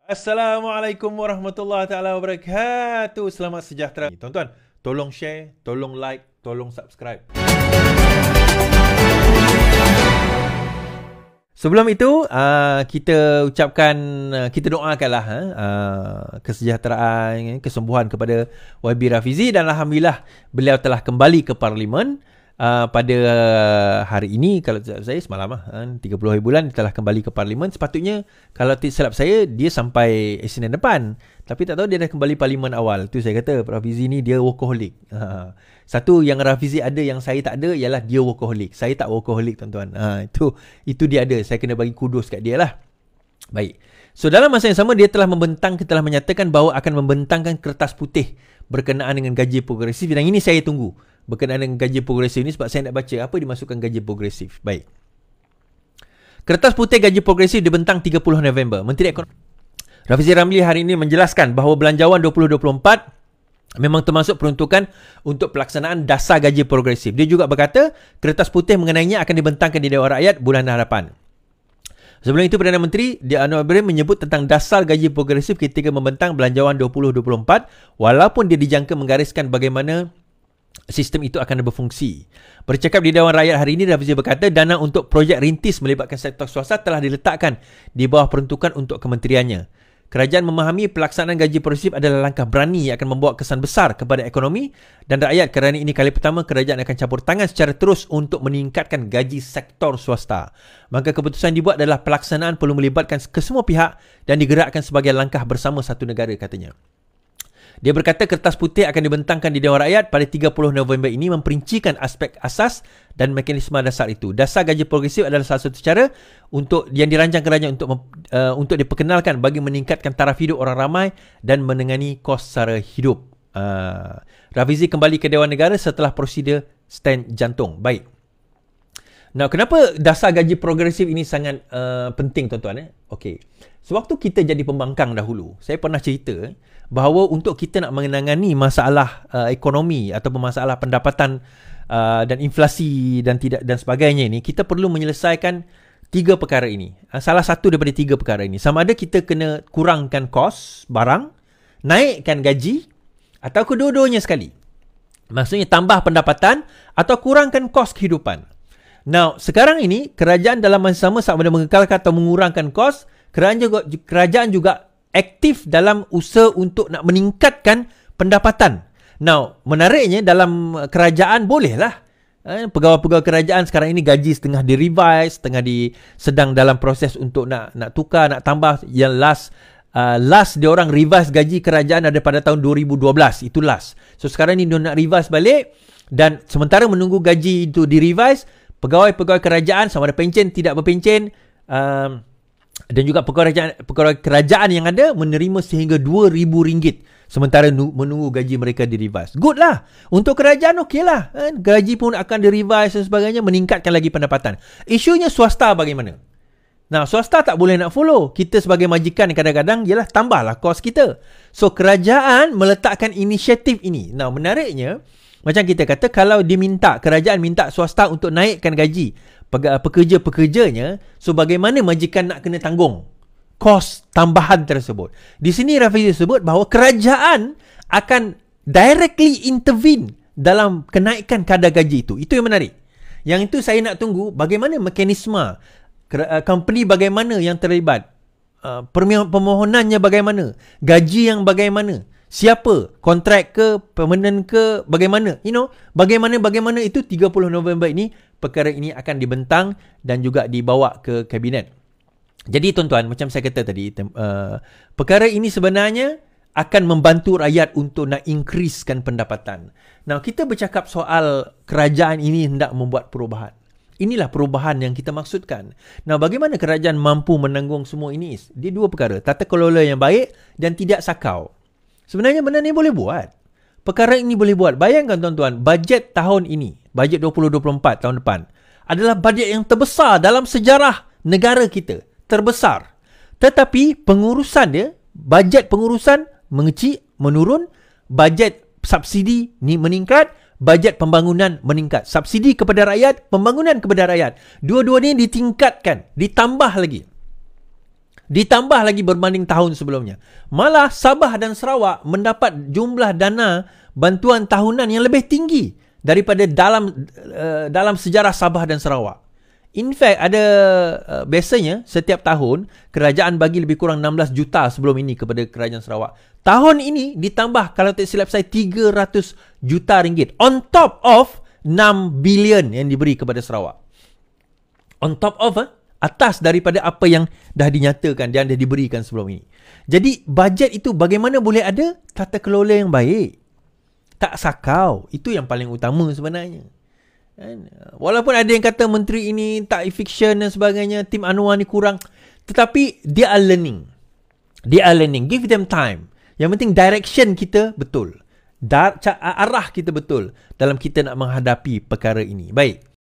Assalamualaikum warahmatullahi taala wabarakatuh. Selamat sejahtera. Tuan-tuan, tolong share, tolong like, tolong subscribe. Sebelum itu, kita ucapkan, kita doakanlah kesejahteraan, kesembuhan kepada YB Rafizi, dan alhamdulillah beliau telah kembali ke Parlimen. Pada hari ini, kalau tak silap saya semalam 30 hari bulan dia telah kembali ke Parlimen. Sepatutnya kalau tak silap saya dia sampai Isnin depan, tapi tak tahu dia dah kembali Parlimen awal. Tu saya kata Rafizi ni dia workaholic. Satu yang Rafizi ada yang saya tak ada ialah dia workaholic. Saya tak workaholic, tuan-tuan. Itu dia ada. Saya kena bagi kudos kat dia lah. Baik. So dalam masa yang sama dia telah menyatakan bahawa akan membentangkan kertas putih berkenaan dengan gaji progresif, dan ini saya tunggu berkenaan dengan gaji progresif ni sebab saya nak baca apa dimasukkan gaji progresif. Baik. Kertas putih gaji progresif dibentang 30 November. Menteri Ekonomi Rafizi Ramli hari ini menjelaskan bahawa belanjawan 2024 memang termasuk peruntukan untuk pelaksanaan dasar gaji progresif. Dia juga berkata kertas putih mengenainya akan dibentangkan di Dewan Rakyat bulan hadapan. Sebelum itu, Perdana Menteri Anwar Ibrahim menyebut tentang dasar gaji progresif ketika membentang belanjawan 2024, walaupun dia dijangka menggariskan bagaimana sistem itu akan berfungsi. Bercakap di Dewan Rakyat hari ini, Rafizi berkata dana untuk projek rintis melibatkan sektor swasta telah diletakkan di bawah peruntukan untuk kementeriannya. Kerajaan memahami pelaksanaan gaji progresif adalah langkah berani yang akan membawa kesan besar kepada ekonomi dan rakyat, kerana ini kali pertama kerajaan akan campur tangan secara terus untuk meningkatkan gaji sektor swasta. Maka keputusan dibuat adalah pelaksanaan perlu melibatkan kesemua pihak dan digerakkan sebagai langkah bersama satu negara, katanya. Dia berkata kertas putih akan dibentangkan di Dewan Rakyat pada 30 November ini memperincikan aspek asas dan mekanisme dasar itu. Dasar gaji progresif adalah salah satu cara yang dirancang kerajaan untuk diperkenalkan bagi meningkatkan taraf hidup orang ramai dan menangani kos sara hidup. Rafizi kembali ke Dewan Negara setelah prosedur stent jantung. Baik. Now, kenapa dasar gaji progresif ini sangat penting, tuan-tuan? Okey. Sewaktu kita jadi pembangkang dahulu, saya pernah cerita bahawa untuk kita nak menangani masalah ekonomi ataupun masalah pendapatan dan inflasi dan sebagainya ini, kita perlu menyelesaikan 3 perkara ini. Salah satu daripada 3 perkara ini, sama ada kita kena kurangkan kos barang, naikkan gaji, atau kedua-duanya sekali. Maksudnya tambah pendapatan atau kurangkan kos kehidupan. Now, sekarang ini kerajaan dalam masa sama ada mengekalkan atau mengurangkan kos. Kerajaan juga aktif dalam usaha untuk nak meningkatkan pendapatan. Now, menariknya dalam kerajaan bolehlah. Pegawai-pegawai kerajaan sekarang ini gaji setengah di-revise, setengah sedang dalam proses untuk nak tukar, nak tambah. Yang last dia orang revise gaji kerajaan ada pada tahun 2012. Itu last. So sekarang ni dia nak revise balik, dan sementara menunggu gaji itu di-revise, pegawai-pegawai kerajaan sama ada pencen, tidak berpencen, dan juga pegawai kerajaan yang ada menerima sehingga RM2,000 sementara menunggu gaji mereka di-revise. Good lah. Untuk kerajaan okey lah. Gaji pun akan di-revise dan sebagainya, meningkatkan lagi pendapatan. Isunya swasta bagaimana? Nah, swasta tak boleh nak follow. Kita sebagai majikan kadang-kadang ialah tambahlah kos kita. So, kerajaan meletakkan inisiatif ini. Nah, menariknya, macam kita kata, kalau kerajaan minta swasta untuk naikkan gaji pekerja-pekerjanya, so bagaimana majikan nak kena tanggung kos tambahan tersebut? Di sini Rafizi sebut bahawa kerajaan akan directly intervene dalam kenaikan kadar gaji itu. Itu yang menarik. Yang itu saya nak tunggu bagaimana mekanisme, company bagaimana yang terlibat, permohonannya bagaimana, gaji yang bagaimana, siapa, kontrak ke, permanent ke, bagaimana, bagaimana itu 30 November ini, perkara ini akan dibentang dan juga dibawa ke kabinet. Jadi tuan-tuan, macam saya kata tadi, perkara ini sebenarnya akan membantu rakyat untuk nak increasekan pendapatan. Now, kita bercakap soal kerajaan ini hendak membuat perubahan. Inilah perubahan yang kita maksudkan. Now, bagaimana kerajaan mampu menanggung semua ini? Dia 2 perkara, tata kelola yang baik dan tidak sakau. Sebenarnya benda ni boleh buat. Perkara ini boleh buat. Bayangkan tuan-tuan, bajet tahun ini, bajet 2024 tahun depan, adalah bajet yang terbesar dalam sejarah negara kita. Terbesar. Tetapi pengurusan dia, bajet pengurusan mengecil, menurun, bajet subsidi ni meningkat, bajet pembangunan meningkat. Subsidi kepada rakyat, pembangunan kepada rakyat. Dua-dua ni ditingkatkan, ditambah lagi. Ditambah lagi berbanding tahun sebelumnya. Malah Sabah dan Sarawak mendapat jumlah dana bantuan tahunan yang lebih tinggi daripada dalam sejarah Sabah dan Sarawak. In fact, biasanya setiap tahun kerajaan bagi lebih kurang 16 juta sebelum ini kepada kerajaan Sarawak. Tahun ini ditambah, kalau tak silap saya, 300 juta ringgit on top of 6 bilion yang diberi kepada Sarawak. On top of atas daripada apa yang dah dinyatakan dan dah diberikan sebelum ini. Jadi bajet itu bagaimana boleh ada? Tata kelola yang baik, tak sakau. Itu yang paling utama sebenarnya. Walaupun ada yang kata menteri ini tak efficient dan sebagainya, tim Anwar ni kurang, tetapi they are learning. Give them time. Yang penting direction kita betul, arah kita betul dalam kita nak menghadapi perkara ini. Baik.